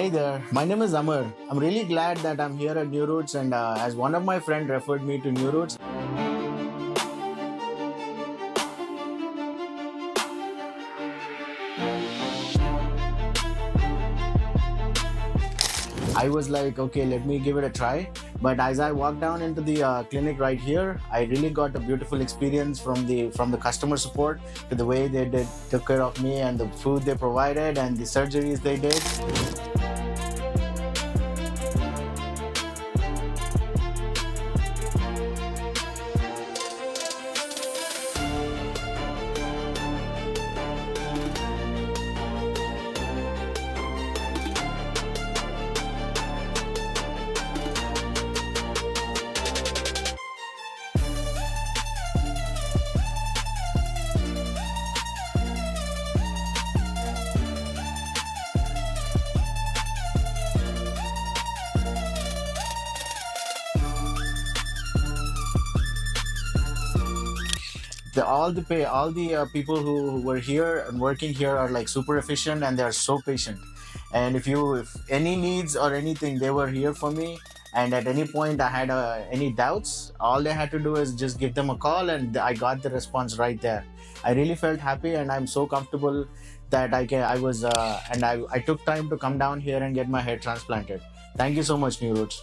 Hey there, my name is Amar. I'm really glad that I'm here at New Roots, and as one of my friend referred me to New Roots, I was like, okay, let me give it a try. But as I walked down into the clinic right here, I really got a beautiful experience from the customer support to the way they did took care of me and the food they provided and the surgeries they did. All the people who were here and working here are like super efficient and they are so patient. And if any needs or anything, they were here for me. And at any point I had any doubts, all they had to do is just give them a call, and I got the response right there. I really felt happy, and I'm so comfortable that I was and I took time to come down here and get my hair transplanted. Thank you so much, New Roots.